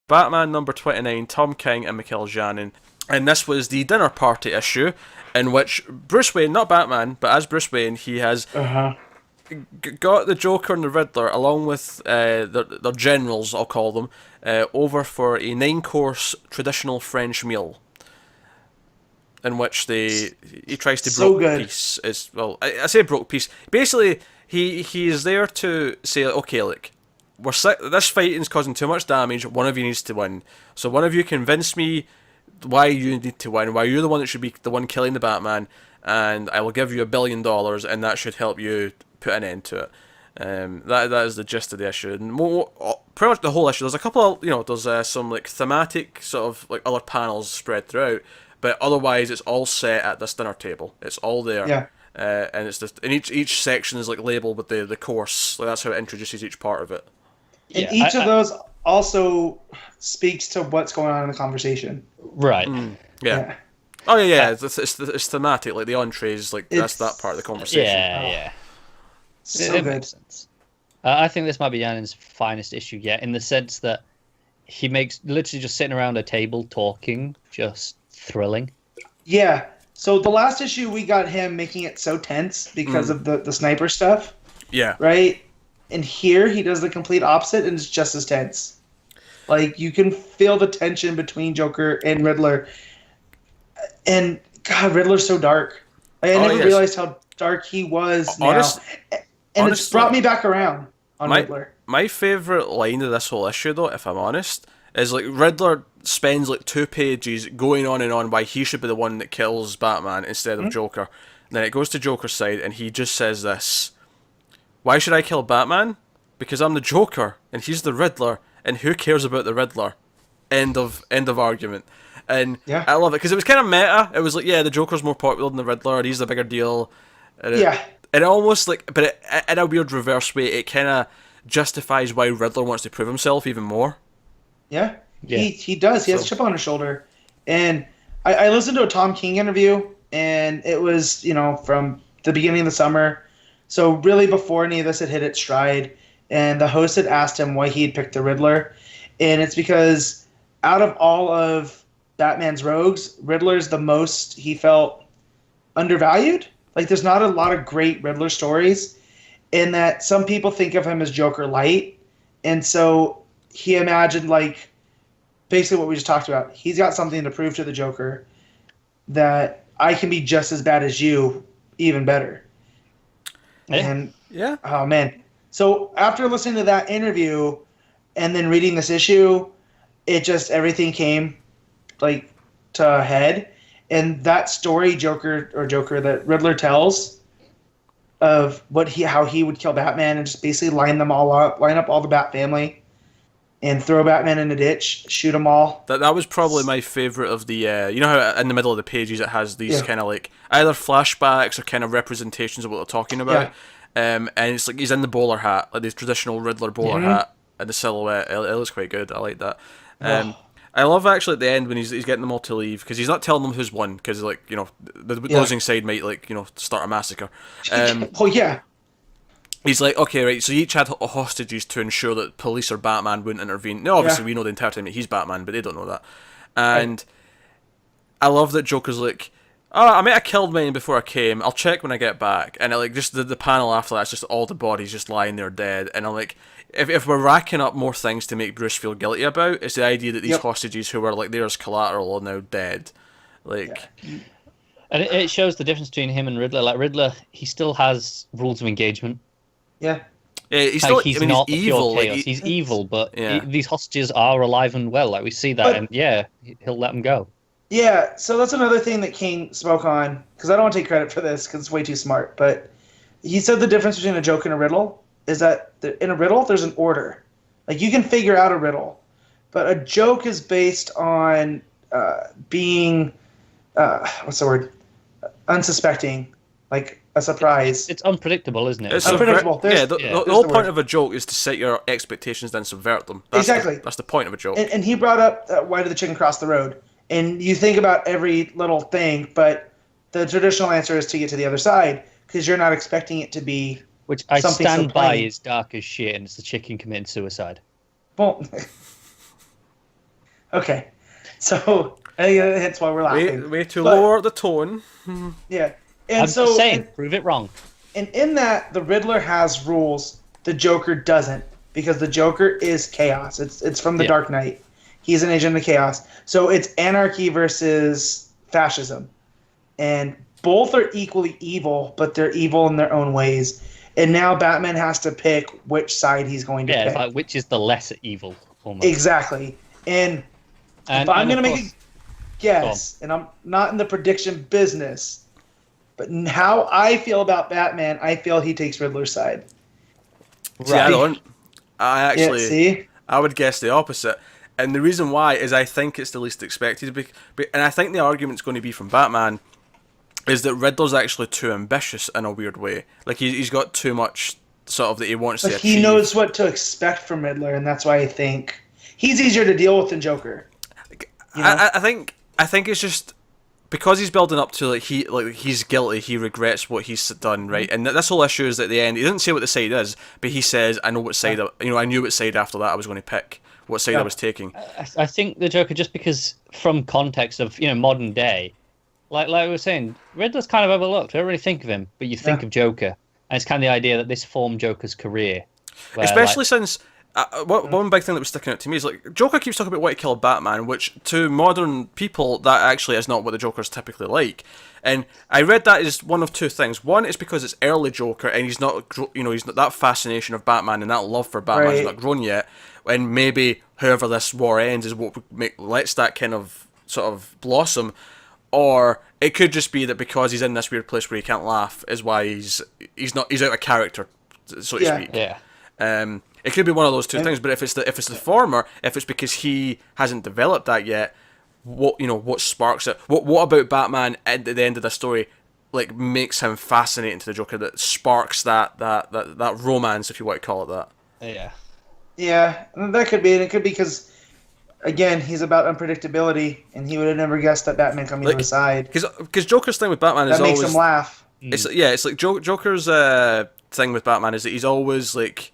Batman number 29, Tom King and Michael Janin. And this was the dinner party issue in which Bruce Wayne, not Batman, but as Bruce Wayne, he has got the Joker and the Riddler, along with their generals, I'll call them, over for a 9-course traditional French meal, in which he tries to broke peace. I say broke peace. Basically, he is there to say, okay, look, this fighting's causing too much damage. One of you needs to win. So one of you convince me why you need to win, why you're the one that should be the one killing the Batman, and I will give you $1 billion, and that should help you put an end to it. That is the gist of the issue, and pretty much the whole issue. There's a couple of there's some like thematic sort of like other panels spread throughout, but otherwise it's all set at this dinner table. It's all there. Yeah. And it's just, and each section is like labeled with the course. Like that's how it introduces each part of it. And each of those also speaks to what's going on in the conversation. Right. Yeah. Oh yeah. It's thematic. Like the entrees, like that's that part of the conversation. Yeah. So it good. makes sense. I think this might be Yanin's finest issue yet, in the sense that he makes literally just sitting around a table talking just thrilling. Yeah. So the last issue we got him making it so tense because of the sniper stuff. Yeah. Right? And here he does the complete opposite and it's just as tense. Like you can feel the tension between Joker and Riddler. And God, Riddler's so dark. I never realized how dark he was now. And it's brought me back around on Riddler. My favourite line of this whole issue, though, if I'm honest, is like Riddler spends like 2 pages going on and on why he should be the one that kills Batman instead of Joker. And then it goes to Joker's side and he just says this: why should I kill Batman? Because I'm the Joker and he's the Riddler, and who cares about the Riddler? End of argument. And I love it because it was kind of meta. It was like, yeah, the Joker's more popular than the Riddler, and he's the bigger deal. And it almost like, but in a weird reverse way, it kind of justifies why Riddler wants to prove himself even more. Yeah. He does. He has a chip on his shoulder. And I listened to a Tom King interview, and it was, from the beginning of the summer. So really before any of this had hit its stride. And the host had asked him why he had picked the Riddler. And it's because out of all of Batman's rogues, Riddler's the most he felt undervalued. Like there's not a lot of great Riddler stories, in that some people think of him as Joker light. And so he imagined like basically what we just talked about. He's got something to prove to the Joker that I can be just as bad as you, even better. And oh man. So after listening to that interview and then reading this issue, it just everything came like to a head. And that story Joker that Riddler tells of how he would kill Batman and just basically line up all the Bat family and throw Batman in a ditch, shoot them all. That was probably my favourite of the, you know how in the middle of the pages it has these kind of like either flashbacks or kind of representations of what they're talking about. And it's like he's in the bowler hat, like the traditional Riddler bowler hat, and the silhouette. It looks quite good. I like that. I love actually at the end when he's getting them all to leave, because he's not telling them who's won, because like the losing side might like start a massacre. He's like, okay, right, so you each had hostages to ensure that police or Batman wouldn't intervene. Now, obviously, we know the entire time that he's Batman, but they don't know that. And I love that Joker's like, oh, I might have killed mine before I came. I'll check when I get back. And like just the panel after that's just all the bodies just lying there dead. And I'm like, if we're racking up more things to make Bruce feel guilty about, it's the idea that these hostages who were like there as collateral are now dead. Like, and it shows the difference between him and Riddler. Like Riddler, he still has rules of engagement. Yeah, he's still. He's I mean, not he's pure evil. chaos. He's evil, but these hostages are alive and well. Like we see that, and he'll let them go. Yeah, so that's another thing that King spoke on, because I don't want to take credit for this because it's way too smart. But he said the difference between a joke and a riddle is that in a riddle there's an order. Like you can figure out a riddle, but a joke is based on being what's the word? Unsuspecting, like a surprise. It's unpredictable, isn't it? It's unpredictable. The whole point of a joke is to set your expectations then subvert them. Exactly. That's the point of a joke. And he brought up why did the chicken cross the road? And you think about every little thing, but the traditional answer is to get to the other side because you're not expecting it to be. Which I stand by is dark as shit, and it's the chicken committing suicide. Well, Okay, so I think that's why we're laughing. Way to But, lower the tone. Yeah, and I'm so just saying, prove it wrong. and in that, the Riddler has rules. The Joker doesn't, because the Joker is chaos. It's from the Dark Knight. He's an agent of chaos. So it's anarchy versus fascism, and both are equally evil, but they're evil in their own ways. And now Batman has to pick which side he's going to pick. Yeah, it's like which is the lesser evil, almost. Exactly. And if I'm going to make a guess, and I'm not in the prediction business, but how I feel about Batman, I feel he takes Riddler's side. See, I don't. I actually, see? I would guess the opposite. And the reason why is I think it's the least expected. And I think the argument's going to be from Batman is that Riddler's actually too ambitious in a weird way. Like, he's got too much sort of that he wants to achieve. He knows what to expect from Riddler, and that's why I think he's easier to deal with than Joker. You know? I think it's just because he's building up to he's guilty, he regrets what he's done, right? And this whole issue is at the end. He doesn't say what the side is, but he says, "I know what side. I knew what side after that I was going to pick. What side I was taking." I think the Joker, just because from context of modern day, like we were saying, Riddler's kind of overlooked. I don't really think of him, but you think of Joker, and it's kind of the idea that this formed Joker's career, especially since. One big thing that was sticking out to me is like Joker keeps talking about why he killed Batman, which to modern people that actually is not what the Joker's typically like. And I read that as one of two things. One is because it's early Joker and he's not, he's not that fascination of Batman and that love for Batman is not grown yet. And maybe however this war ends is what lets that kind of sort of blossom. Or it could just be that because he's in this weird place where he can't laugh is why he's out of character, so to speak. Yeah. It could be one of those two things, but if it's the former, if it's because he hasn't developed that yet, what sparks it? What about Batman at the end of the story, like makes him fascinating to the Joker? That sparks that romance, if you want to call it that. Yeah. Yeah, that could be, and it could be because, again, he's about unpredictability, and he would have never guessed that Batman coming to his side. Because Joker's thing with Batman is always that makes him laugh. It's like Joker's thing with Batman is that he's always like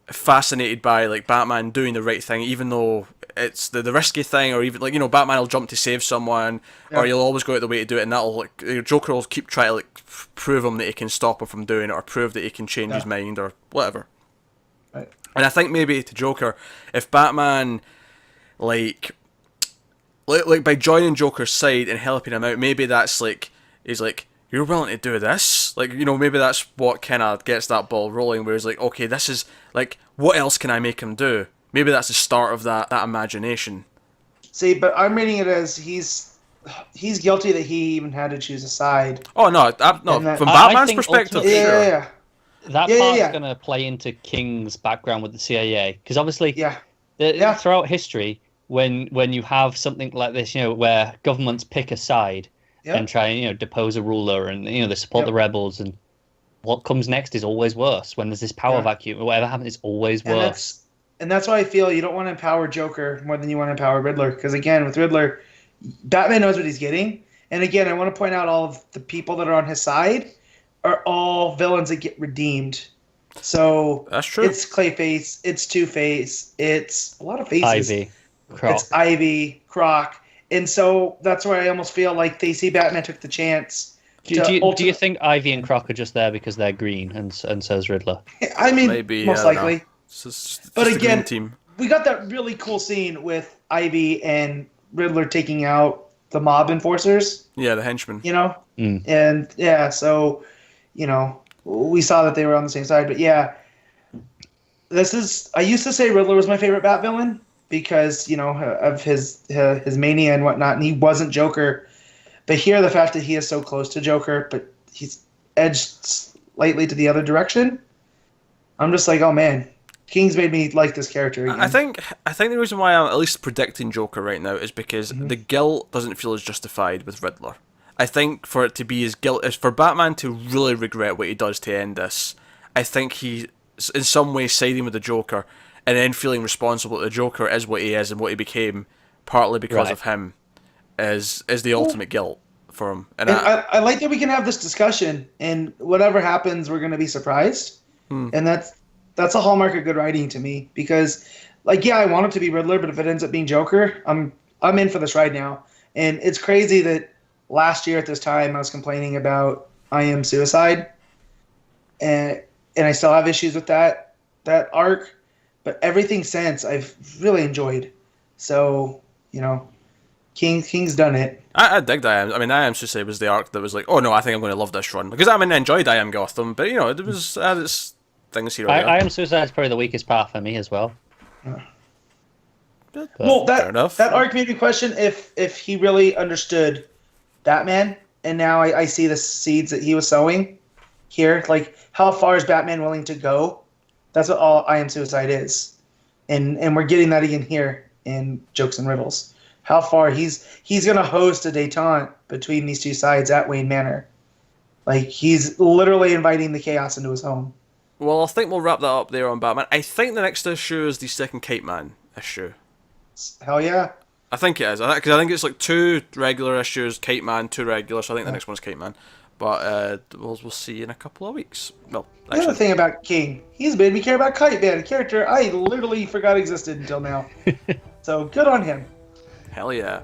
fascinated by like Batman doing the right thing, even though it's the risky thing, or even like Batman will jump to save someone, or he'll always go out the way to do it, and that'll Joker will keep trying to like prove him that he can stop him from doing it, or prove that he can change his mind, or whatever. Right. And I think maybe to Joker, if Batman like by joining Joker's side and helping him out, maybe that's like he's like, you're willing to do this? Like, maybe that's what kind of gets that ball rolling, where he's like, okay, this is, like, what else can I make him do? Maybe that's the start of that imagination. See, but I'm reading it as he's guilty that he even had to choose a side. Oh, no, from Batman's perspective, yeah. That part's going to play into King's background with the CIA, because obviously, throughout history, when you have something like this, where governments pick a side, and try and depose a ruler, and they support the rebels, and what comes next is always worse. When there's this power vacuum, or whatever happens, it's always worse. And that's why I feel you don't want to empower Joker more than you want to empower Riddler, because again, with Riddler, Batman knows what he's getting, and again, I want to point out all of the people that are on his side are all villains that get redeemed. So that's true. It's Clayface, it's Two-Face, it's a lot of faces. Ivy, Croc. It's Ivy, Croc. And so that's where I almost feel like they see Batman took the chance. Do you think Ivy and Croc are just there because they're green, and so is Riddler? I mean, maybe, most likely. But again, team. We got that really cool scene with Ivy and Riddler taking out the mob enforcers. Yeah, the henchmen. And so we saw that they were on the same side. But yeah, I used to say Riddler was my favorite Bat villain, because of his mania and whatnot, and he wasn't Joker. But here, the fact that he is so close to Joker, but he's edged slightly to the other direction, I'm just like, oh man, King's made me like this character again. I think the reason why I'm at least predicting Joker right now is because the guilt doesn't feel as justified with Riddler. I think for it to be as guilt, for Batman to really regret what he does to end this, I think he in some way siding with the Joker, and then feeling responsible that the Joker is what he is and what he became, partly because of him, is the ultimate guilt for him. And I like that we can have this discussion, and whatever happens, we're going to be surprised. And that's a hallmark of good writing to me, because, like, yeah, I want it to be Riddler, but if it ends up being Joker, I'm in for this ride now. And it's crazy that last year at this time I was complaining about I Am Suicide, and I still have issues with that arc, but everything since I've really enjoyed. So, you know, King's done it. I dig that. I mean, I Am Suicide was the arc that was like, oh no, I think I'm going to love this run, because I mean, I enjoyed I Am Gotham, but you know, it was its things here. I Am Suicide is probably the weakest part for me as well. Well, that arc made me question if he really understood Batman, and now I see the seeds that he was sowing here. Like, how far is Batman willing to go? That's what all I Am Suicide is, and we're getting that again here in Jokes and Riddles. How far he's going to host a détente between these two sides at Wayne Manor. Like, he's literally inviting the chaos into his home. Well, I think we'll wrap that up there on Batman. I think the next issue is the second Cape Man issue. Hell yeah. I think it is, because I think it's like 2 regular issues, Cape Man, 2 regular, so I think the next one's Cape Man. But we'll see in a couple of weeks. Well, actually, the other thing about King, he's made me care about Kite Man, a character I literally forgot existed until now. So good on him. Hell yeah.